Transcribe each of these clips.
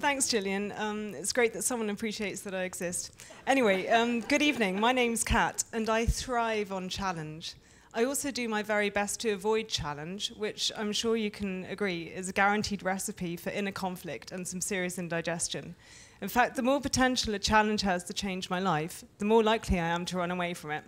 Thanks, Gillian. It's great that someone appreciates that I exist. Anyway, good evening. My name's Kat, and I thrive on challenge. I also do my very best to avoid challenge, which I'm sure you can agree is a guaranteed recipe for inner conflict and some serious indigestion. In fact, the more potential a challenge has to change my life, the more likely I am to run away from it.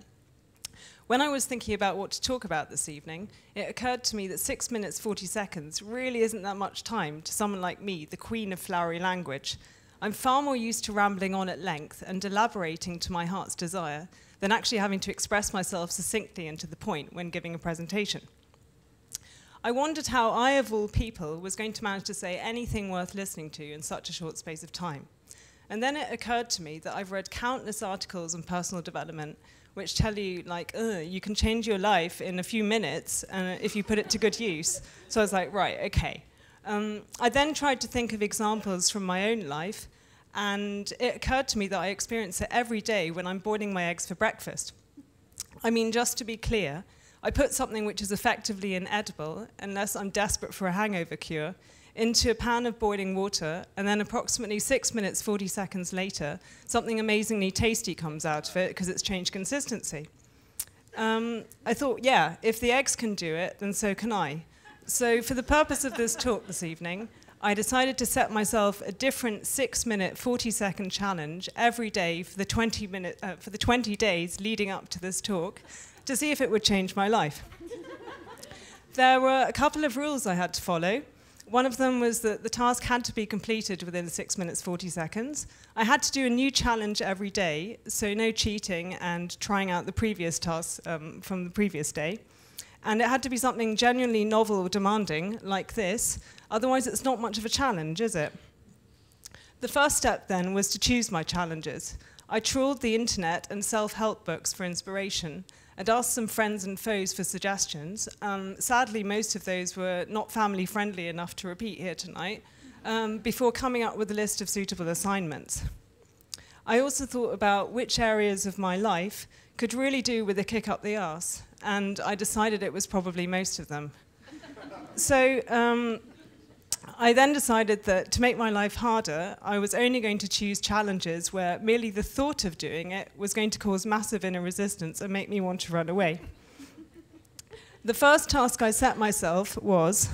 When I was thinking about what to talk about this evening, it occurred to me that 6 minutes 40 seconds really isn't that much time to someone like me, the queen of flowery language. I'm far more used to rambling on at length and elaborating to my heart's desire than actually having to express myself succinctly and to the point when giving a presentation. I wondered how I, of all people, was going to manage to say anything worth listening to in such a short space of time. And then it occurred to me that I've read countless articles on personal development which tell you, like, you can change your life in a few minutes if you put it to good use. So I was like, right, okay. I then tried to think of examples from my own life, and it occurred to me that I experience it every day when I'm boiling my eggs for breakfast. I mean, just to be clear, I put something which is effectively inedible, unless I'm desperate for a hangover cure, into a pan of boiling water, and then approximately 6 minutes, 40 seconds later, something amazingly tasty comes out of it because it's changed consistency. I thought, yeah, if the eggs can do it, then so can I. So for the purpose of this talk this evening, I decided to set myself a different 6 minute, 40-second challenge every day for the 20 days leading up to this talk to see if it would change my life. There were a couple of rules I had to follow. One of them was that the task had to be completed within 6 minutes, 40 seconds. I had to do a new challenge every day, so no cheating and trying out the previous tasks from the previous day. And it had to be something genuinely novel or demanding, like this. Otherwise, it's not much of a challenge, is it? The first step, then, was to choose my challenges. I trawled the internet and self-help books for inspiration, and asked some friends and foes for suggestions. Sadly, most of those were not family-friendly enough to repeat here tonight, before coming up with a list of suitable assignments. I also thought about which areas of my life could really do with a kick up the arse, and I decided it was probably most of them. So I then decided that to make my life harder, I was only going to choose challenges where merely the thought of doing it was going to cause massive inner resistance and make me want to run away. The first task I set myself was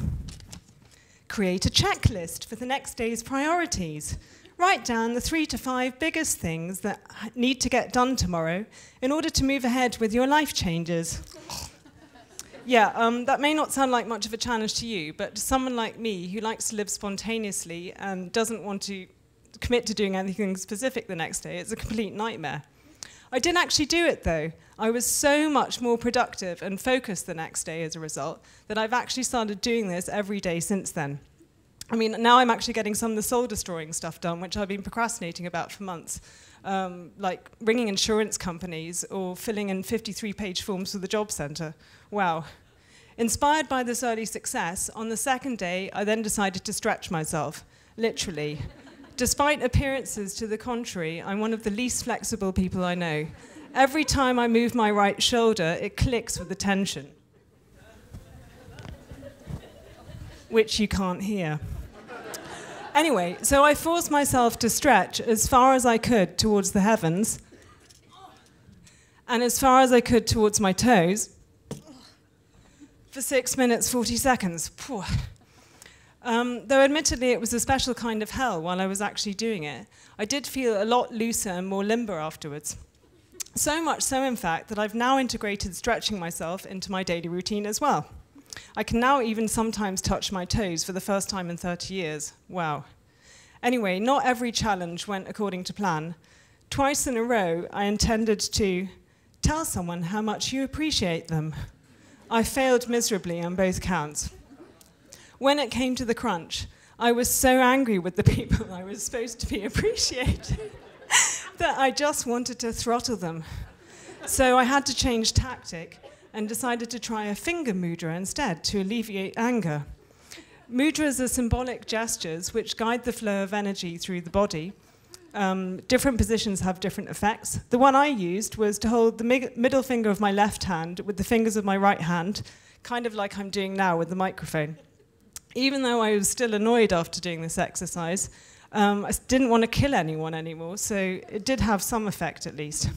create a checklist for the next day's priorities. Write down the 3 to 5 biggest things that need to get done tomorrow in order to move ahead with your life changes. Yeah, that may not sound like much of a challenge to you, but to someone like me who likes to live spontaneously and doesn't want to commit to doing anything specific the next day, it's a complete nightmare. I didn't actually do it, though. I was so much more productive and focused the next day as a result that I've actually started doing this every day since then. I mean, now I'm actually getting some of the soul-destroying stuff done, which I've been procrastinating about for months, like ringing insurance companies or filling in 53-page forms for the job centre. Wow. Inspired by this early success, on the second day, I then decided to stretch myself, literally. Despite appearances to the contrary, I'm one of the least flexible people I know. Every time I move my right shoulder, it clicks with the tension, which you can't hear. Anyway, so I forced myself to stretch as far as I could towards the heavens, and as far as I could towards my toes, for 6 minutes, 40 seconds. Though admittedly it was a special kind of hell while I was actually doing it, I did feel a lot looser and more limber afterwards. So much so, in fact, that I've now integrated stretching myself into my daily routine as well. I can now even sometimes touch my toes for the first time in 30 years. Wow. Anyway, not every challenge went according to plan. Twice in a row, I intended to tell someone how much you appreciate them. I failed miserably on both counts. When it came to the crunch, I was so angry with the people I was supposed to be appreciating that I just wanted to throttle them. So I had to change tactic and decided to try a finger mudra instead to alleviate anger. Mudras are symbolic gestures which guide the flow of energy through the body. Different positions have different effects. The one I used was to hold the middle finger of my left hand with the fingers of my right hand, kind of like I'm doing now with the microphone. Even though I was still annoyed after doing this exercise, I didn't want to kill anyone anymore, so it did have some effect at least.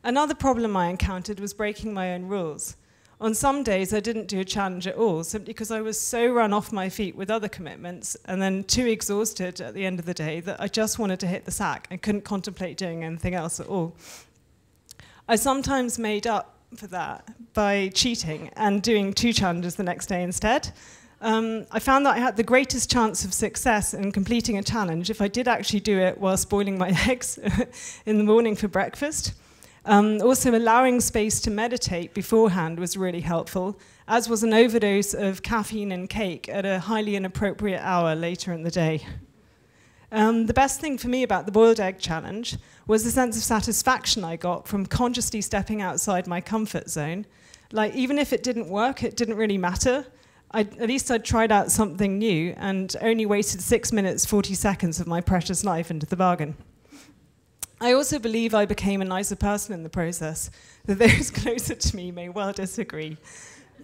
Another problem I encountered was breaking my own rules. On some days, I didn't do a challenge at all, simply because I was so run off my feet with other commitments and then too exhausted at the end of the day that I just wanted to hit the sack and couldn't contemplate doing anything else at all. I sometimes made up for that by cheating and doing 2 challenges the next day instead. I found that I had the greatest chance of success in completing a challenge if I did actually do it whilst boiling my eggs in the morning for breakfast. Also, allowing space to meditate beforehand was really helpful, as was an overdose of caffeine and cake at a highly inappropriate hour later in the day. The best thing for me about the boiled egg challenge was the sense of satisfaction I got from consciously stepping outside my comfort zone. Like, even if it didn't work, it didn't really matter. At least I'd tried out something new and only wasted 6 minutes, 40 seconds of my precious life into the bargain. I also believe I became a nicer person in the process, though those closer to me may well disagree.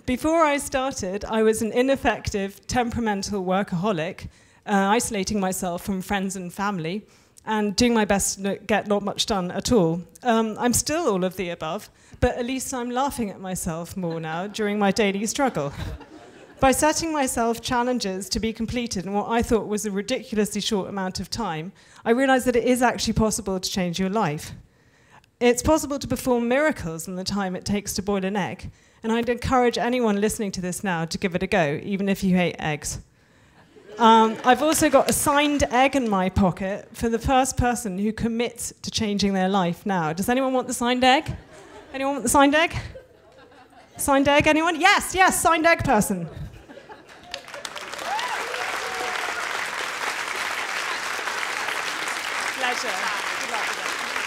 Before I started, I was an ineffective, temperamental workaholic, isolating myself from friends and family, and doing my best to get not much done at all. I'm still all of the above, but at least I'm laughing at myself more now during my daily struggle. By setting myself challenges to be completed in what I thought was a ridiculously short amount of time, I realized that it is actually possible to change your life. It's possible to perform miracles in the time it takes to boil an egg, and I'd encourage anyone listening to this now to give it a go, even if you hate eggs. I've also got a signed egg in my pocket for the first person who commits to changing their life now. Does anyone want the signed egg? Anyone want the signed egg? Signed egg, anyone? Yes, yes, signed egg person. Pleasure. Good luck with it.